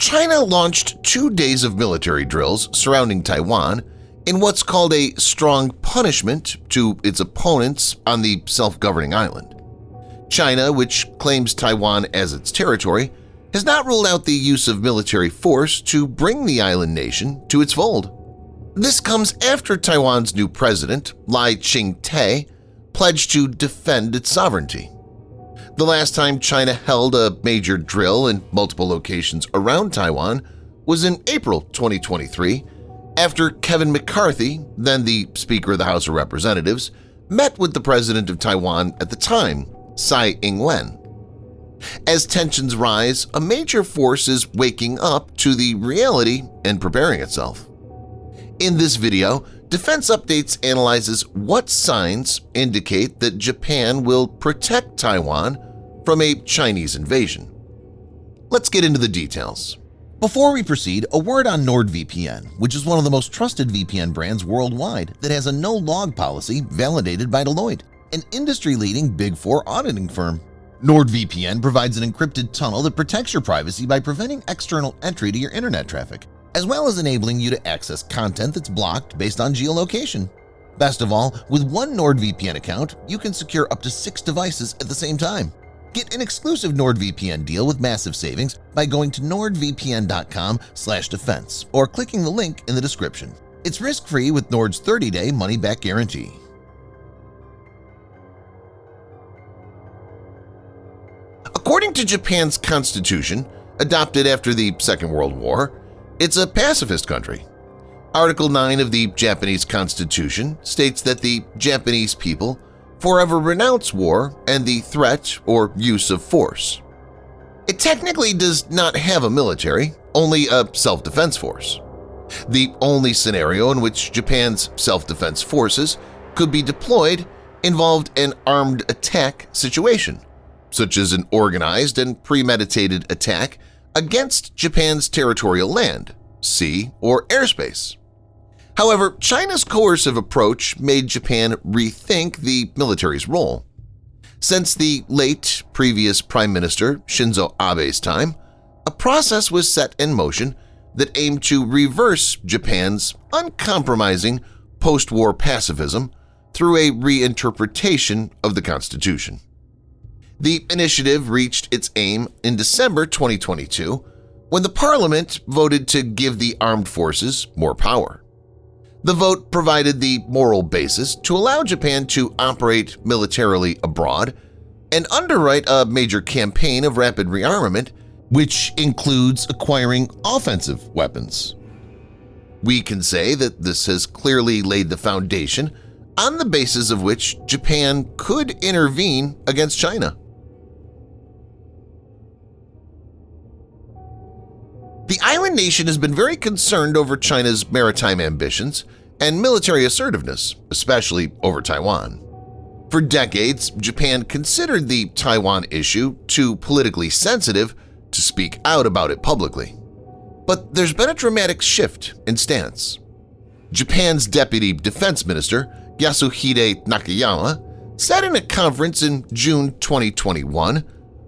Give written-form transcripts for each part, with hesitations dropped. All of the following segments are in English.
China launched 2 days of military drills surrounding Taiwan in what's called a strong punishment to its opponents on the self-governing island. China, which claims Taiwan as its territory, has not ruled out the use of military force to bring the island nation to its fold. This comes after Taiwan's new president, Lai Ching-te, pledged to defend its sovereignty. The last time China held a major drill in multiple locations around Taiwan was in April 2023, after Kevin McCarthy, then the Speaker of the House of Representatives, met with the president of Taiwan at the time, Tsai Ing-wen. As tensions rise, a major force is waking up to the reality and preparing itself. In this video, Defense Updates analyzes what signs indicate that Japan will protect Taiwan from a Chinese invasion. Let's get into the details. Before we proceed, a word on NordVPN, which is one of the most trusted VPN brands worldwide that has a no-log policy validated by Deloitte, an industry-leading Big Four auditing firm. NordVPN provides an encrypted tunnel that protects your privacy by preventing external entry to your internet traffic, as well as enabling you to access content that's blocked based on geolocation. Best of all, with one NordVPN account, you can secure up to 6 devices at the same time. Get an exclusive NordVPN deal with massive savings by going to nordvpn.com/defense or clicking the link in the description. It's risk-free with Nord's 30-day money-back guarantee. According to Japan's constitution, adopted after the Second World War, it's a pacifist country. Article 9 of the Japanese Constitution states that the Japanese people forever renounce war and the threat or use of force. It technically does not have a military, only a self-defense force. The only scenario in which Japan's self-defense forces could be deployed involved an armed attack situation, such as an organized and premeditated attack against Japan's territorial land, sea, or airspace. However, China's coercive approach made Japan rethink the military's role. Since the late previous Prime Minister Shinzo Abe's time, a process was set in motion that aimed to reverse Japan's uncompromising post-war pacifism through a reinterpretation of the Constitution. The initiative reached its aim in December 2022 when the Parliament voted to give the armed forces more power. The vote provided the moral basis to allow Japan to operate militarily abroad and underwrite a major campaign of rapid rearmament, which includes acquiring offensive weapons. We can say that this has clearly laid the foundation on the basis of which Japan could intervene against China. The island nation has been very concerned over China's maritime ambitions and military assertiveness, especially over Taiwan. For decades, Japan considered the Taiwan issue too politically sensitive to speak out about it publicly. But there's been a dramatic shift in stance. Japan's Deputy Defense Minister, Yasuhide Nakayama, said in a conference in June 2021,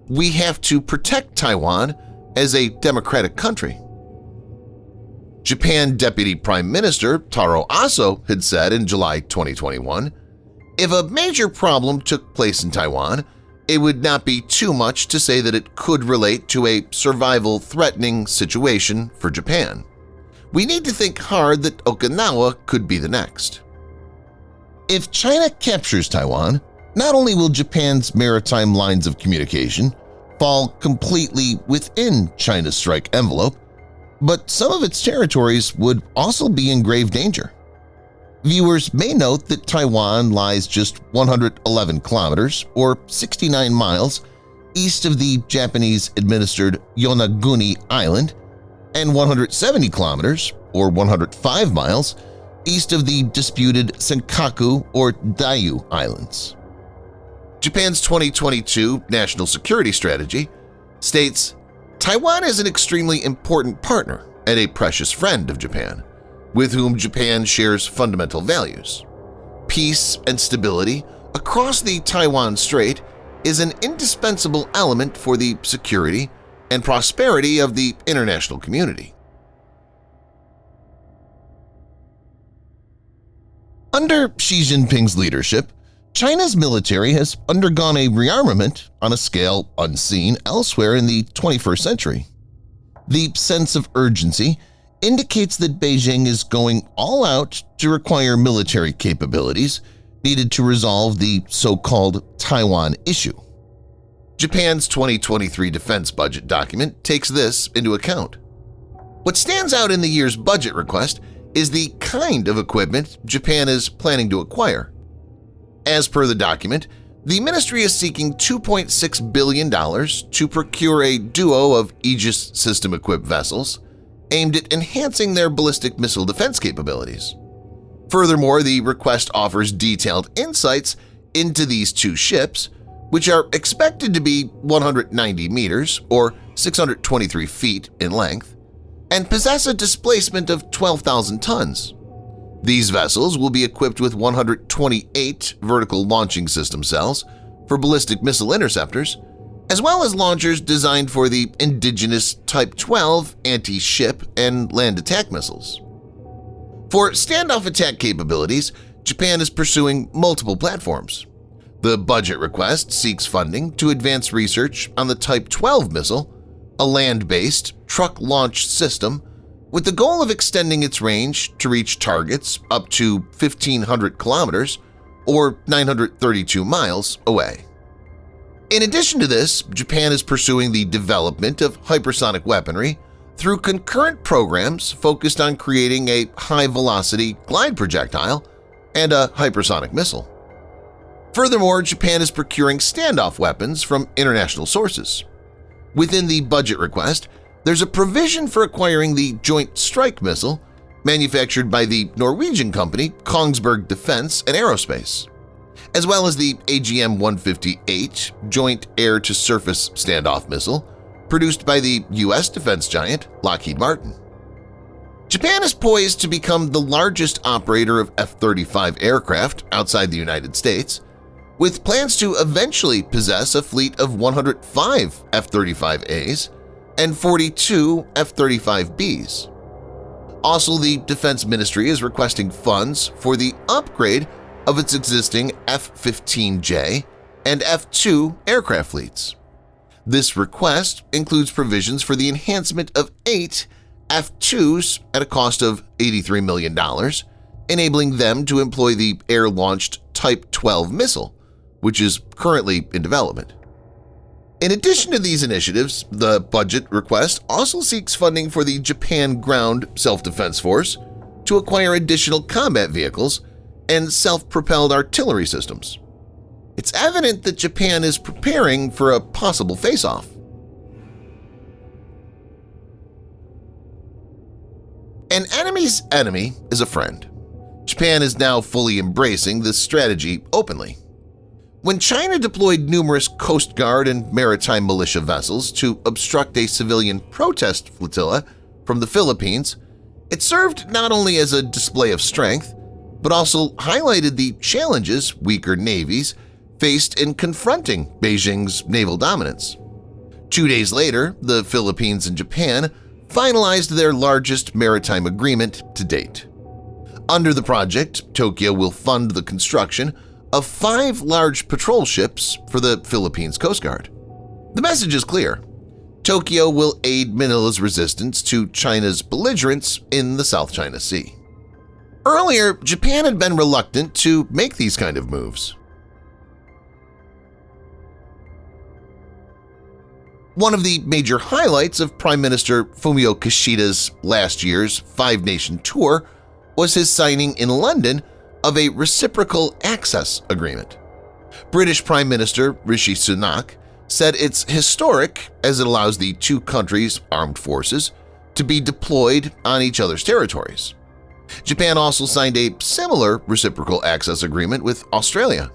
"We have to protect Taiwan as a democratic country." Japan Deputy Prime Minister Taro Aso had said in July 2021, "If a major problem took place in Taiwan, it would not be too much to say that it could relate to a survival-threatening situation for Japan. We need to think hard that Okinawa could be the next." If China captures Taiwan, not only will Japan's maritime lines of communication fall completely within China's strike envelope, but some of its territories would also be in grave danger. Viewers may note that Taiwan lies just 111 kilometers or 69 miles east of the Japanese-administered Yonaguni Island and 170 kilometers or 105 miles east of the disputed Senkaku or Diaoyu Islands. Japan's 2022 National Security Strategy states, "Taiwan is an extremely important partner and a precious friend of Japan, with whom Japan shares fundamental values. Peace and stability across the Taiwan Strait is an indispensable element for the security and prosperity of the international community. Under Xi Jinping's leadership, China's military has undergone a rearmament on a scale unseen elsewhere in the 21st century. The sense of urgency indicates that Beijing is going all out to require military capabilities needed to resolve the so-called Taiwan issue. Japan's 2023 defense budget document takes this into account. What stands out in the year's budget request is the kind of equipment Japan is planning to acquire. As per the document, the ministry is seeking $2.6 billion to procure a duo of Aegis system-equipped vessels aimed at enhancing their ballistic missile defense capabilities. Furthermore, the request offers detailed insights into these two ships, which are expected to be 190 meters or 623 feet in length, and possess a displacement of 12,000 tons. These vessels will be equipped with 128 vertical launching system cells for ballistic missile interceptors, as well as launchers designed for the indigenous Type 12 anti-ship and land attack missiles. For standoff attack capabilities, Japan is pursuing multiple platforms. The budget request seeks funding to advance research on the Type 12 missile, a land-based, truck-launched system with the goal of extending its range to reach targets up to 1,500 kilometers or 932 miles away. In addition to this, Japan is pursuing the development of hypersonic weaponry through concurrent programs focused on creating a high-velocity glide projectile and a hypersonic missile. Furthermore, Japan is procuring standoff weapons from international sources. Within the budget request, there's a provision for acquiring the Joint Strike Missile manufactured by the Norwegian company Kongsberg Defence and Aerospace, as well as the AGM-158 Joint Air-to-Surface Standoff Missile produced by the U.S. defense giant Lockheed Martin. Japan is poised to become the largest operator of F-35 aircraft outside the United States, with plans to eventually possess a fleet of 105 F-35As and 42 F-35Bs. Also, the Defense Ministry is requesting funds for the upgrade of its existing F-15J and F-2 aircraft fleets. This request includes provisions for the enhancement of 8 F-2s at a cost of $83 million, enabling them to employ the air-launched Type 12 missile, which is currently in development. In addition to these initiatives, the budget request also seeks funding for the Japan Ground Self-Defense Force to acquire additional combat vehicles and self-propelled artillery systems. It's evident that Japan is preparing for a possible face-off. An enemy's enemy is a friend. Japan is now fully embracing this strategy openly. When China deployed numerous Coast Guard and maritime militia vessels to obstruct a civilian protest flotilla from the Philippines, it served not only as a display of strength, but also highlighted the challenges weaker navies faced in confronting Beijing's naval dominance. 2 days later, the Philippines and Japan finalized their largest maritime agreement to date. Under the project, Tokyo will fund the construction of 5 large patrol ships for the Philippines Coast Guard. The message is clear. Tokyo will aid Manila's resistance to China's belligerence in the South China Sea. Earlier, Japan had been reluctant to make these kind of moves. One of the major highlights of Prime Minister Fumio Kishida's last year's 5-nation tour was his signing in London of a reciprocal access agreement. British Prime Minister Rishi Sunak said it's historic as it allows the two countries' armed forces to be deployed on each other's territories. Japan also signed a similar reciprocal access agreement with Australia.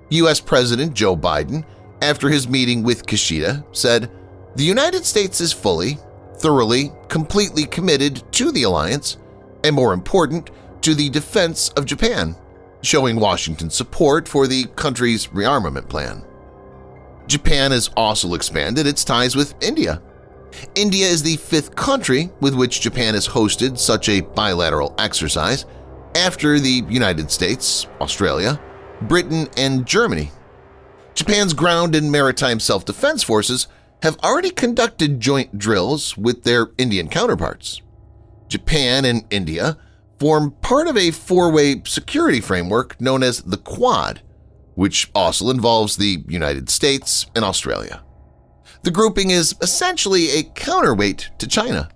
U.S. President Joe Biden, after his meeting with Kishida, said, "The United States is fully, thoroughly, completely committed to the alliance, and more important, to the defense of Japan," showing Washington's support for the country's rearmament plan. Japan has also expanded its ties with India. India is the 5th country with which Japan has hosted such a bilateral exercise, after the United States, Australia, Britain, and Germany. Japan's ground and maritime self-defense forces have already conducted joint drills with their Indian counterparts. Japan and India form part of a 4-way security framework known as the Quad, which also involves the United States and Australia. The grouping is essentially a counterweight to China.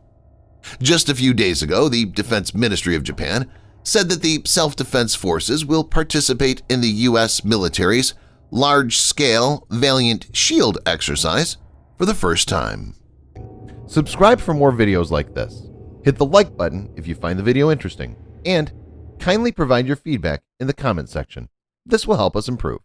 Just a few days ago, the Defense Ministry of Japan said that the self-defense forces will participate in the U.S. military's large-scale Valiant Shield exercise for the first time. Subscribe for more videos like this. Hit the like button if you find the video interesting, and kindly provide your feedback in the comment section. This will help us improve.